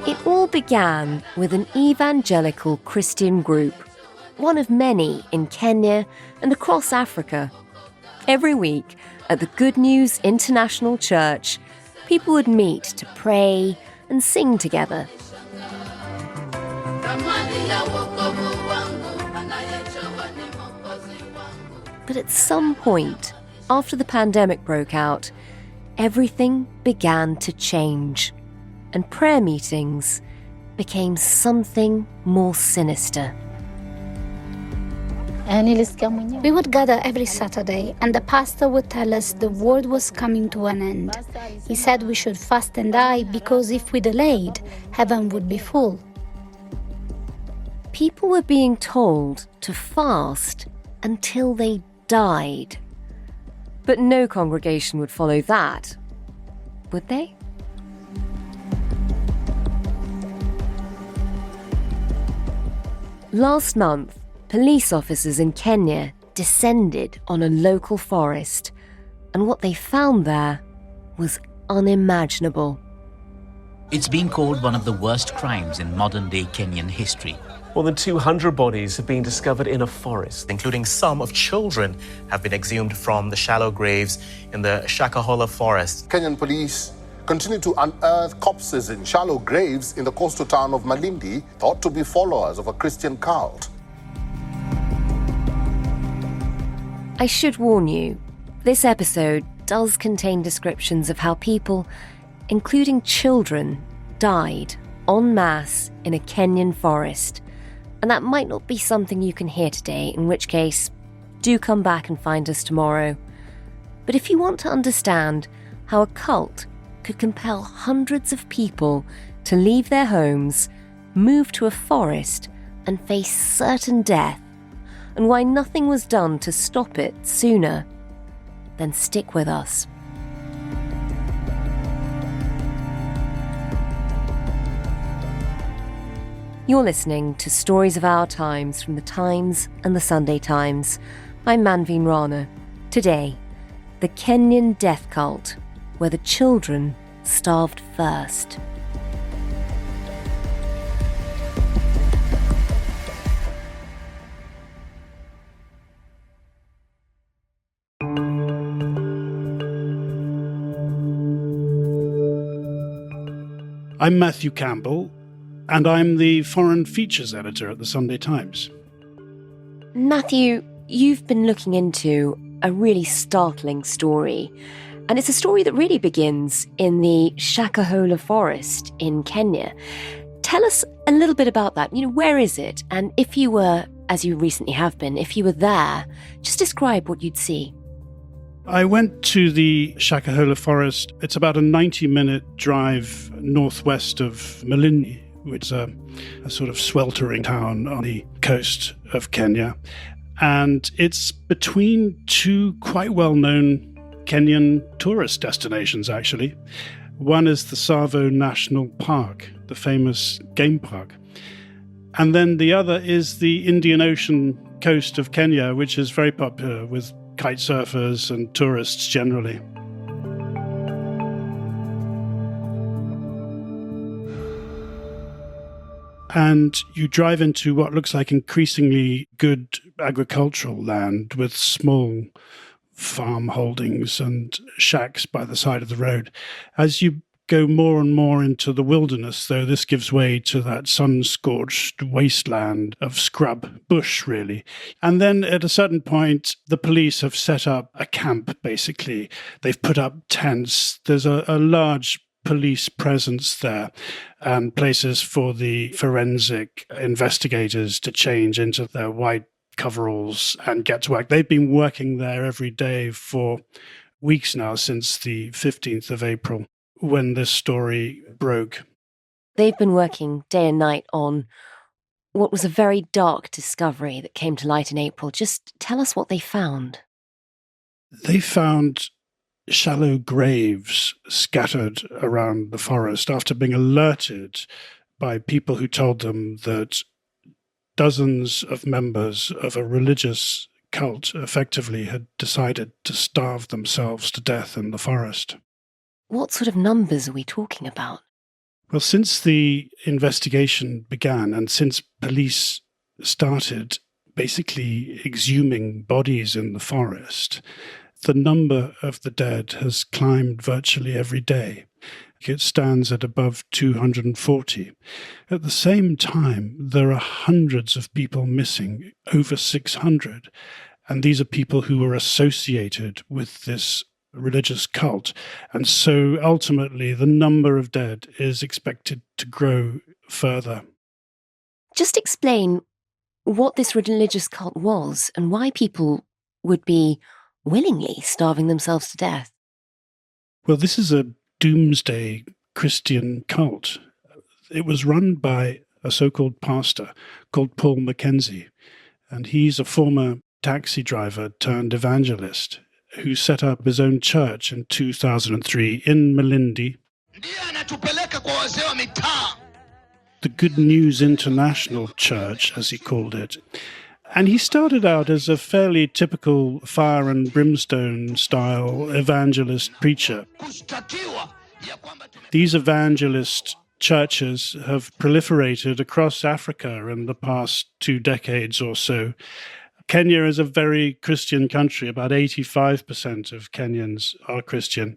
It all began with an evangelical Christian group, one of many in Kenya and across Africa. Every week at the Good News International Church, people would meet to pray and sing together. But at some point, after the pandemic broke out, everything began to change, and prayer meetings became something more sinister. We would gather every Saturday, and the pastor would tell us the world was coming to an end. He said we should fast and die because if we delayed, heaven would be full. People were being told to fast until they died. But no congregation would follow that, would they? Last month, police officers in Kenya descended on a local forest, and what they found there was unimaginable. It's been called one of the worst crimes in modern-day Kenyan history. More than 200 bodies have been discovered in a forest, including some of children have been exhumed from the shallow graves in the Shakahola forest. Kenyan police continue to unearth corpses in shallow graves in the coastal town of Malindi, thought to be followers of a Christian cult. I should warn you, this episode does contain descriptions of how people, including children, died en masse in a Kenyan forest. And that might not be something you can hear today, in which case, do come back and find us tomorrow. But if you want to understand how a cult could compel hundreds of people to leave their homes, move to a forest, and face certain death, and why nothing was done to stop it sooner, then stick with us. You're listening to Stories of Our Times from The Times and The Sunday Times. I'm Manveen Rana. Today, the Kenyan death cult, where the children starved first. I'm Matthew Campbell, and I'm the foreign features editor at the Sunday Times. Matthew, you've been looking into a really startling story, and it's a story that really begins in the Shakahola forest in Kenya. Tell us a little bit about that. Where is it? And if you were, as you recently have been, if you were there, just describe what you'd see. I went to the Shakahola forest. It's about a 90-minute drive northwest of Malindi, which is a sort of sweltering town on the coast of Kenya. And it's between two quite well-known Kenyan tourist destinations, actually. One is the Tsavo National Park, the famous game park. And then the other is the Indian Ocean coast of Kenya, which is very popular with kite surfers and tourists generally. And you drive into what looks like increasingly good agricultural land with small farm holdings and shacks by the side of the road. As you go more and more into the wilderness, though, this gives way to that sun-scorched wasteland of scrub bush, really. And then at a certain point, the police have set up a camp, basically. They've put up tents. There's a large police presence there and places for the forensic investigators to change into their white coveralls and get to work. They've been working there every day for weeks now, since the 15th of April, when this story broke. They've been working day and night on what was a very dark discovery that came to light in April. Just tell us what they found. They found shallow graves scattered around the forest after being alerted by people who told them that dozens of members of a religious cult effectively had decided to starve themselves to death in the forest. What sort of numbers are we talking about? Well, since the investigation began and since police started basically exhuming bodies in the forest, the number of the dead has climbed virtually every day. It stands at above 240. At the same time, there are hundreds of people missing, over 600. And these are people who were associated with this religious cult. And so ultimately, the number of dead is expected to grow further. Just explain what this religious cult was and why people would be willingly starving themselves to death. Well, this is a doomsday Christian cult. It was run by a so-called pastor called Paul Mackenzie, and he's a former taxi driver turned evangelist who set up his own church in 2003 in Malindi. The Good News International Church, as he called it. And he started out as a fairly typical fire and brimstone style evangelist preacher. These evangelist churches have proliferated across Africa in the past 2 decades or so. Kenya is a very Christian country. About 85% of Kenyans are Christian.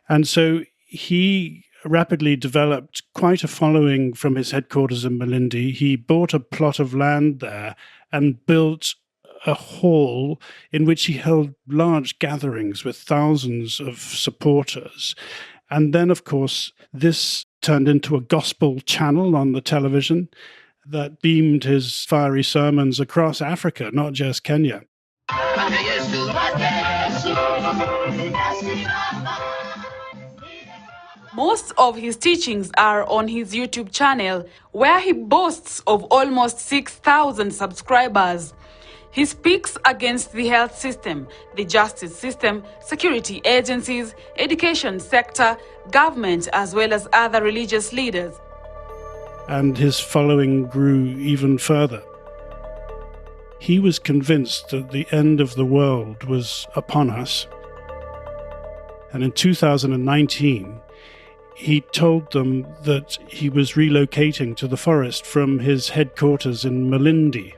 And so he rapidly developed quite a following from his headquarters in Malindi. He bought a plot of land there and built a hall in which he held large gatherings with thousands of supporters. And then, of course, this turned into a gospel channel on the television that beamed his fiery sermons across Africa, not just Kenya. Most of his teachings are on his YouTube channel, where he boasts of almost 6,000 subscribers. He speaks against the health system, the justice system, security agencies, education sector, government, as well as other religious leaders. And his following grew even further. He was convinced that the end of the world was upon us. And in 2019, he told them that he was relocating to the forest from his headquarters in Malindi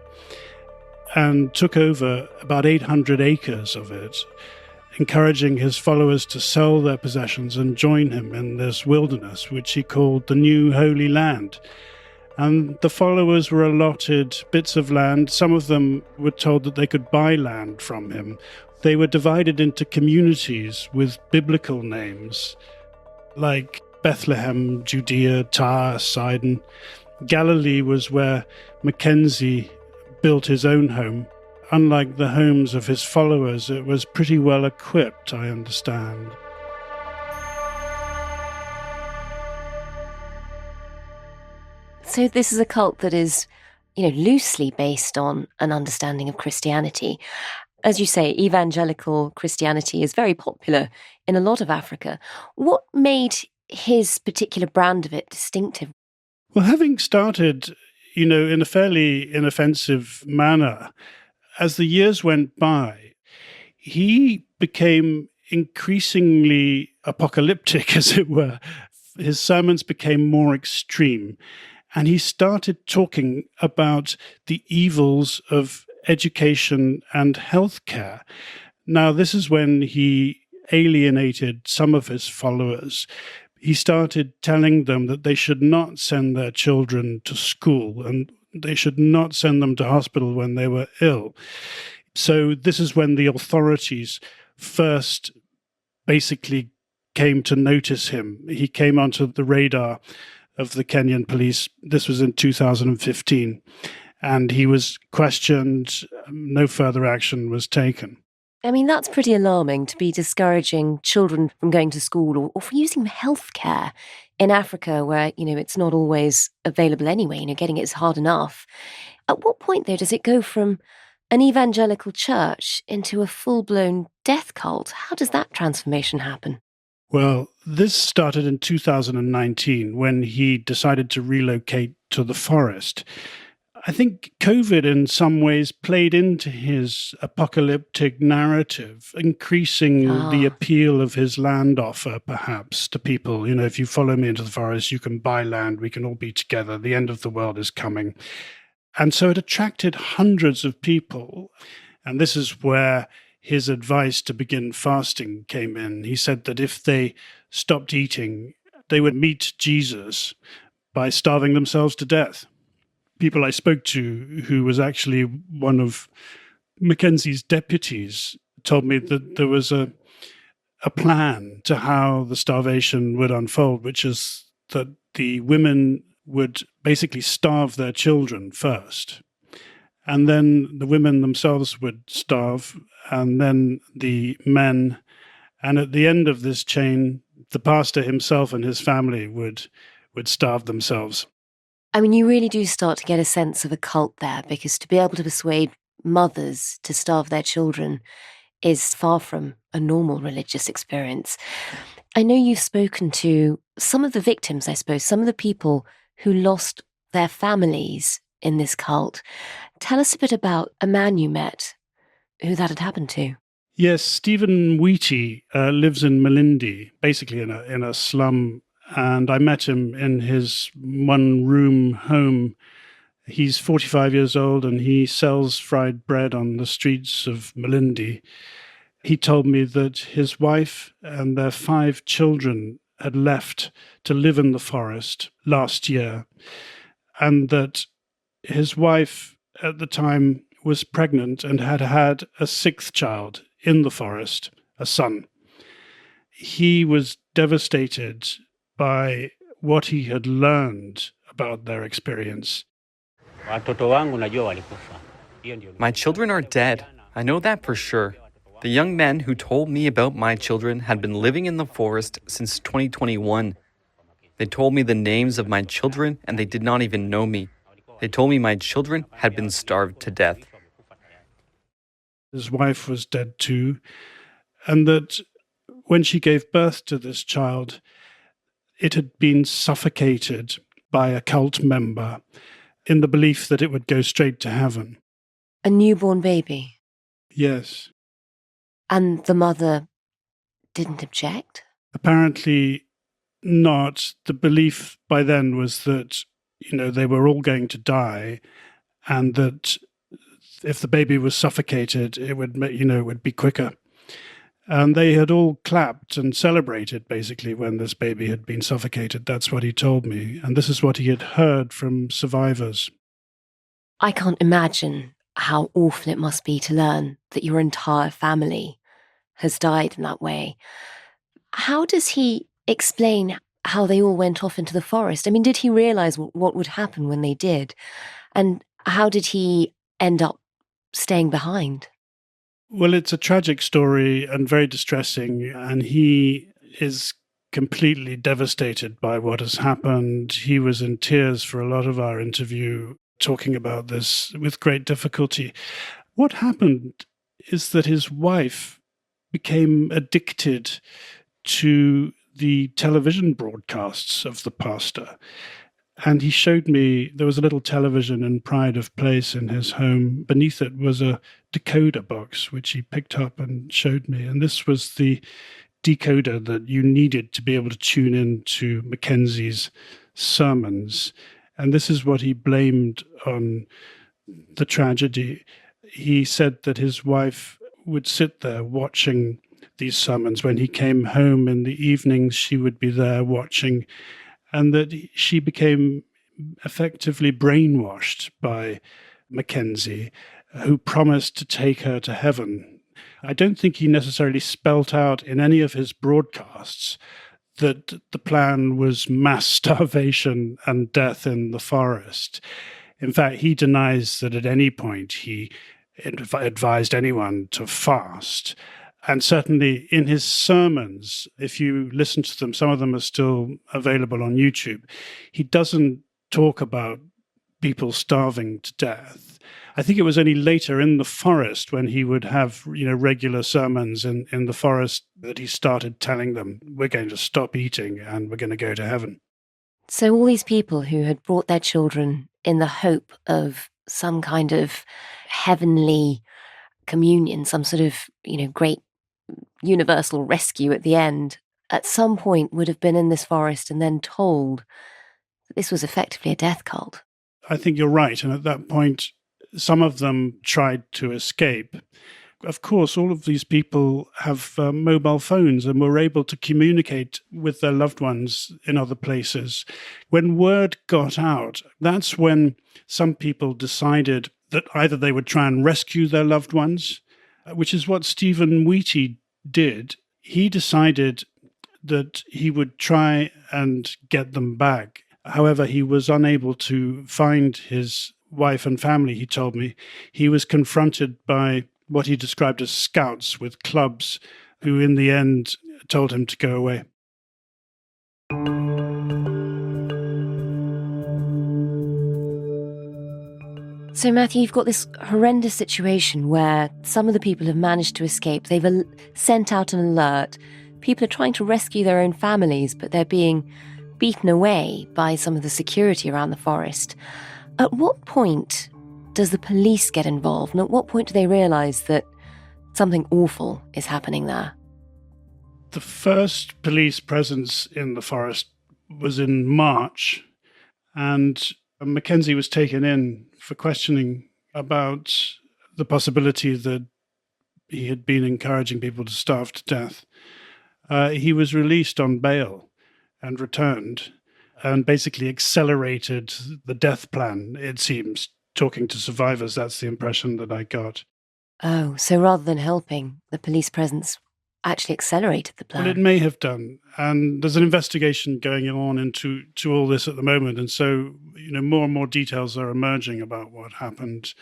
and took over about 800 acres of it, encouraging his followers to sell their possessions and join him in this wilderness, which he called the New Holy Land. And the followers were allotted bits of land. Some of them were told that they could buy land from him. They were divided into communities with biblical names, like Bethlehem, Judea, Tyre, Sidon. Galilee was where Mackenzie built his own home. Unlike the homes of his followers, it was pretty well equipped, I understand. So this is a cult that is, loosely based on an understanding of Christianity. As you say, evangelical Christianity is very popular in a lot of Africa. What made his particular brand of it distinctive? Well, having started, in a fairly inoffensive manner, as the years went by, he became increasingly apocalyptic, as it were. His sermons became more extreme, and he started talking about the evils of education and healthcare. Now, this is when he alienated some of his followers. He started telling them that they should not send their children to school and they should not send them to hospital when they were ill. So this is when the authorities first basically came to notice him. He came onto the radar of the Kenyan police. This was in 2015. And he was questioned. No further action was taken. I mean, that's pretty alarming to be discouraging children from going to school or for using healthcare in Africa where, it's not always available anyway. Getting it is hard enough. At what point, though, does it go from an evangelical church into a full-blown death cult? How does that transformation happen? Well, this started in 2019 when he decided to relocate to the forest. I think COVID in some ways played into his apocalyptic narrative, increasing the appeal of his land offer, perhaps, to people. You know, if you follow me into the forest, you can buy land, we can all be together, the end of the world is coming. And so it attracted hundreds of people. And this is where his advice to begin fasting came in. He said that if they stopped eating, they would meet Jesus by starving themselves to death. People I spoke to, who was actually one of Mackenzie's deputies, told me that there was a plan to how the starvation would unfold, which is that the women would basically starve their children first. And then the women themselves would starve, and then the men. And at the end of this chain, the pastor himself and his family would starve themselves. I mean, you really do start to get a sense of a cult there, because to be able to persuade mothers to starve their children is far from a normal religious experience. I know you've spoken to some of the victims, I suppose, some of the people who lost their families in this cult. Tell us a bit about a man you met who that had happened to. Yes, Stephen Wheaty lives in Malindi, basically in a slum, and I met him in his one-room home. He's 45 years old and he sells fried bread on the streets of Malindi. He told me that his wife and their 5 children had left to live in the forest last year, and that his wife at the time was pregnant and had had a 6th child in the forest, a son. He was devastated by what he had learned about their experience. My children are dead. I know that for sure. The young men who told me about my children had been living in the forest since 2021. They told me the names of my children and they did not even know me. They told me my children had been starved to death. His wife was dead too, and that when she gave birth to this child, it had been suffocated by a cult member in the belief that it would go straight to heaven. A newborn baby? Yes. And the mother didn't object? Apparently not. The belief by then was that, they were all going to die, and that if the baby was suffocated, it would be quicker. And they had all clapped and celebrated, basically, when this baby had been suffocated. That's what he told me. And this is what he had heard from survivors. I can't imagine how awful it must be to learn that your entire family has died in that way. How does he explain how they all went off into the forest? I mean, did he realize what would happen when they did? And how did he end up staying behind? Well, it's a tragic story and very distressing, and he is completely devastated by what has happened. He was in tears for a lot of our interview, talking about this with great difficulty. What happened is that his wife became addicted to the television broadcasts of the pastor. And he showed me, there was a little television in pride of place in his home. Beneath it was a decoder box, which he picked up and showed me. And this was the decoder that you needed to be able to tune in to Mackenzie's sermons. And this is what he blamed on the tragedy. He said that his wife would sit there watching these sermons. When he came home in the evenings, she would be there watching, and that she became effectively brainwashed by Mackenzie, who promised to take her to heaven. I don't think he necessarily spelt out in any of his broadcasts that the plan was mass starvation and death in the forest. In fact, he denies that at any point he advised anyone to fast. And certainly in his sermons, if you listen to them, some of them are still available on YouTube, he doesn't talk about people starving to death. I think it was only later in the forest, when he would have, regular sermons in the forest, that he started telling them, we're going to stop eating and we're going to go to heaven. So all these people who had brought their children in the hope of some kind of heavenly communion, some sort of, great universal rescue at the end, at some point would have been in this forest and then told that this was effectively a death cult. I think you're right. And at that point, some of them tried to escape. Of course, all of these people have mobile phones and were able to communicate with their loved ones in other places. When word got out, that's when some people decided that either they would try and rescue their loved ones, which is what Stephen Wheaty did. He decided that he would try and get them back. However, he was unable to find his wife and family, he told me. He was confronted by what he described as scouts with clubs, who in the end told him to go away. So, Matthew, you've got this horrendous situation where some of the people have managed to escape. They've sent out an alert. People are trying to rescue their own families, but they're being beaten away by some of the security around the forest. At what point does the police get involved? And at what point do they realise that something awful is happening there? The first police presence in the forest was in March, and Mackenzie was taken in for questioning about the possibility that he had been encouraging people to starve to death. He was released on bail and returned and basically accelerated the death plan, it seems. Talking to survivors, that's the impression that I got. Oh, so rather than helping, the police presence actually accelerated the plan. Well, it may have done. And there's an investigation going on into all this at the moment. And so, more and more details are emerging about what happened.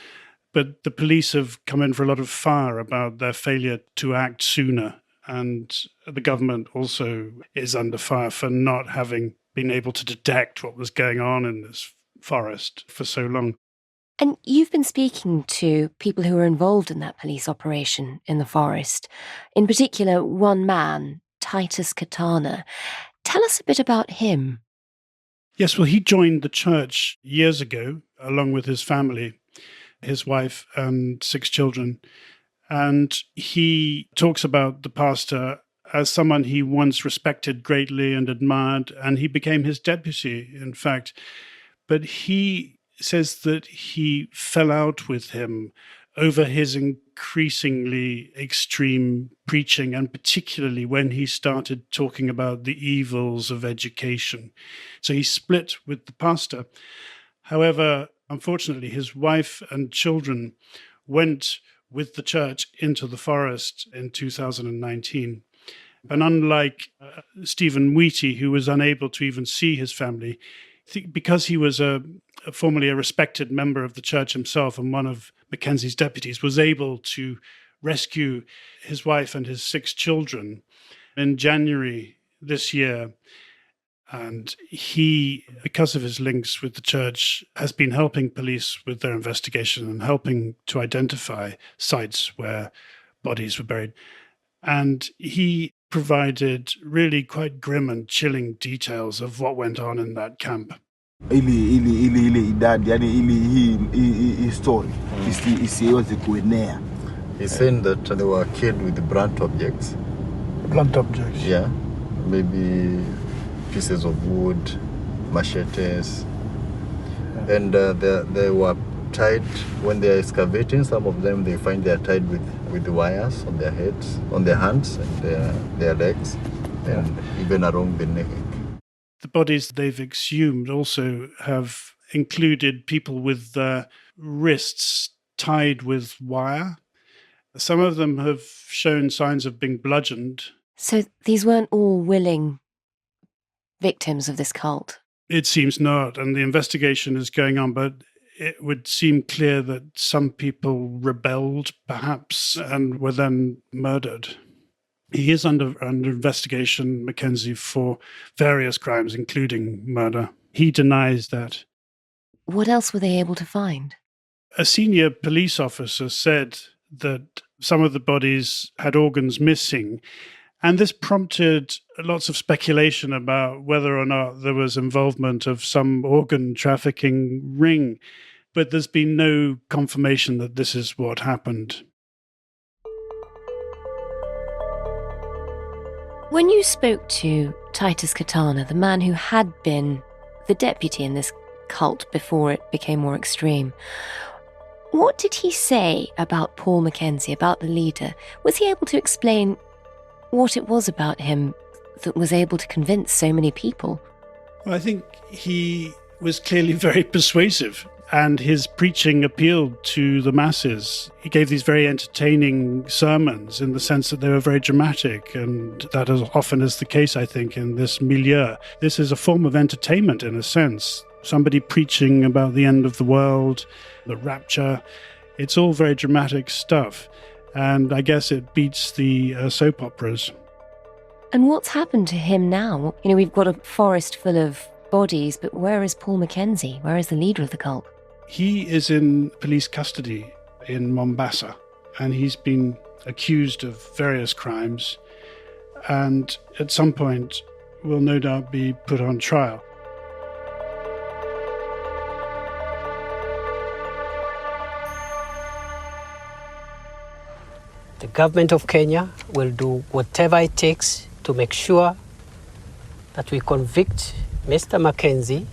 But the police have come in for a lot of fire about their failure to act sooner. And the government also is under fire for not having been able to detect what was going on in this forest for so long. And you've been speaking to people who were involved in that police operation in the forest, in particular one man, Titus Katana. Tell us a bit about him. Yes, well, he joined the church years ago, along with his family, his wife and 6 children. And he talks about the pastor as someone he once respected greatly and admired, and he became his deputy, in fact. But he says that he fell out with him over his increasingly extreme preaching, and particularly when he started talking about the evils of education. So he split with the pastor. However, unfortunately, his wife and children went with the church into the forest in 2019. And unlike Stephen Wheaty, who was unable to even see his family, because he was formerly a respected member of the church himself and one of Mackenzie's deputies, was able to rescue his wife and his 6 children in January this year. And he, because of his links with the church, has been helping police with their investigation and helping to identify sites where bodies were buried. And he provided really quite grim and chilling details of what went on in that camp. Story. He's saying that they were killed with blunt objects. Blunt objects? Yeah. Maybe pieces of wood, machetes. And they were tied when they're excavating. Some of them, they find they're tied with the wires on their heads, on their hands and their legs, and even around the neck. The bodies they've exhumed also have included people with their wrists tied with wire. Some of them have shown signs of being bludgeoned. So these weren't all willing victims of this cult? It seems not, and the investigation is going on, but it would seem clear that some people rebelled, perhaps, and were then murdered. He is under investigation, Mackenzie, for various crimes, including murder. He denies that. What else were they able to find? A senior police officer said that some of the bodies had organs missing, And this prompted lots of speculation about whether or not there was involvement of some organ trafficking ring. But there's been no confirmation that this is what happened. When you spoke to Titus Katana, the man who had been the deputy in this cult before it became more extreme, what did he say about Paul Mackenzie, about the leader? Was he able to explain what it was about him that was able to convince so many people? Well, I think he was clearly very persuasive, and his preaching appealed to the masses. He gave these very entertaining sermons in the sense that they were very dramatic, and that is often is the case, I think, in this milieu. This is a form of entertainment in a sense. Somebody preaching about the end of the world, the rapture. It's all very dramatic stuff, and I guess it beats the soap operas. And what's happened to him now? You know, we've got a forest full of bodies, but where is Paul Mackenzie? Where is the leader of the cult? He is in police custody in Mombasa, and he's been accused of various crimes, and at some point will no doubt be put on trial. The government of Kenya will do whatever it takes to make sure that we convict Mr. Mackenzie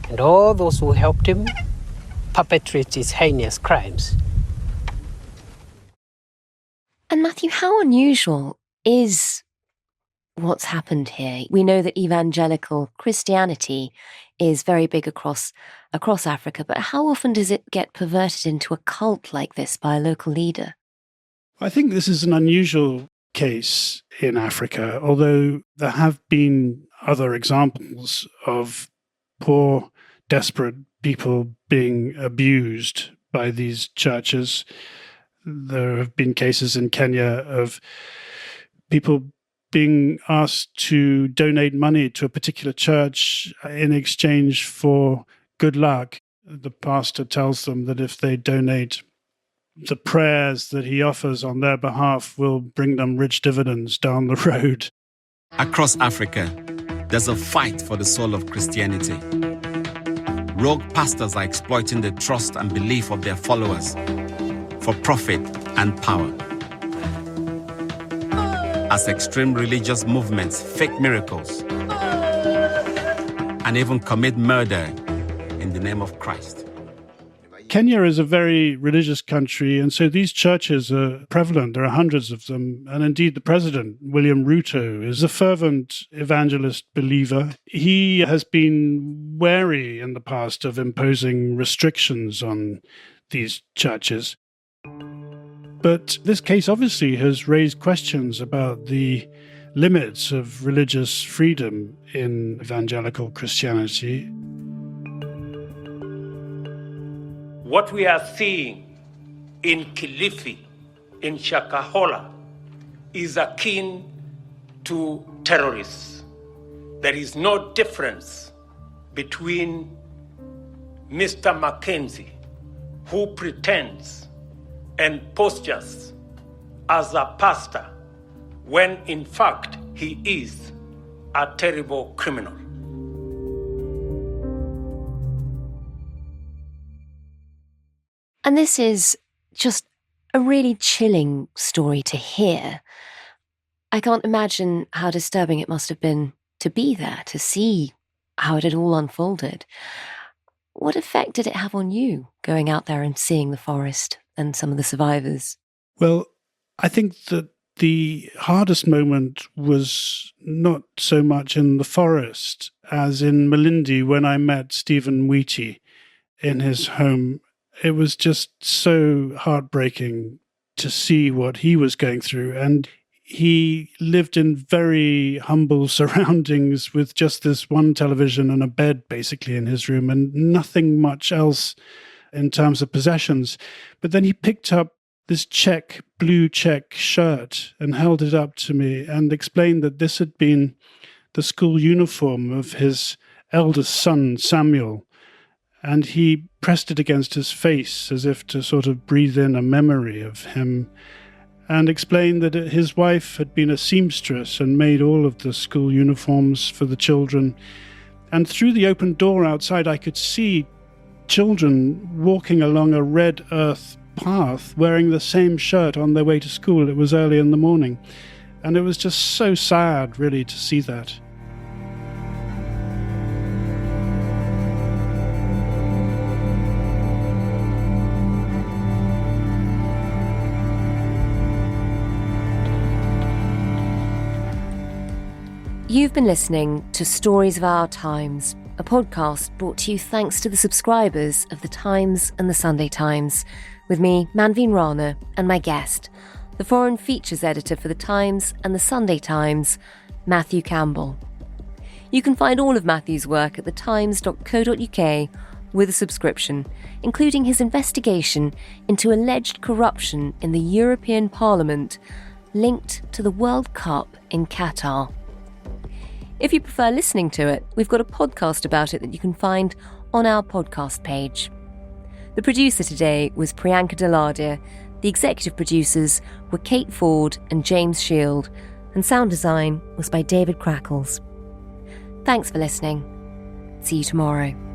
and all those who helped him perpetrate his heinous crimes. And Matthew, how unusual is what's happened here? We know that evangelical Christianity is very big across Africa, but how often does it get perverted into a cult like this by a local leader? I think this is an unusual case in Africa, although there have been other examples of poor, desperate people being abused by these churches. There have been cases in Kenya of people being asked to donate money to a particular church in exchange for good luck. The pastor tells them that if they donate, the prayers that he offers on their behalf will bring them rich dividends down the road. Across Africa, there's a fight for the soul of Christianity. Rogue pastors are exploiting the trust and belief of their followers for profit and power. As extreme religious movements fake miracles and even commit murder in the name of Christ. Kenya is a very religious country, and so these churches are prevalent. There are hundreds of them. And indeed, the president, William Ruto, is a fervent evangelist believer. He has been wary in the past of imposing restrictions on these churches. But this case obviously has raised questions about the limits of religious freedom in evangelical Christianity. What we are seeing in Kilifi, in Shakahola, is akin to terrorists. There is no difference between Mr. Mackenzie, who pretends and postures as a pastor, when in fact he is a terrible criminal. And this is just a really chilling story to hear. I can't imagine how disturbing it must have been to be there, to see how it had all unfolded. What effect did it have on you, going out there and seeing the forest and some of the survivors? Well, I think that the hardest moment was not so much in the forest as in Malindi when I met Stephen Wheaty in his home. It was just so heartbreaking to see what he was going through. And he lived in very humble surroundings with just this one television and a bed basically in his room and nothing much else in terms of possessions. But then he picked up this blue check shirt and held it up to me and explained that this had been the school uniform of his eldest son, Samuel. And he pressed it against his face as if to sort of breathe in a memory of him. and explained that his wife had been a seamstress and made all of the school uniforms for the children. And through the open door outside, I could see children walking along a red earth path wearing the same shirt on their way to school. It was early in the morning. And it was just so sad, really, to see that. You've been listening to Stories of Our Times, a podcast brought to you thanks to the subscribers of The Times and The Sunday Times, with me, Manveen Rana, and my guest, the foreign features editor for The Times and The Sunday Times, Matthew Campbell. You can find all of Matthew's work at thetimes.co.uk with a subscription, including his investigation into alleged corruption in the European Parliament linked to the World Cup in Qatar. If you prefer listening to it, we've got a podcast about it that you can find on our podcast page. The producer today was Priyanka Deladia. The executive producers were Kate Ford and James Shield, and sound design was by David Crackles. Thanks for listening. See you tomorrow.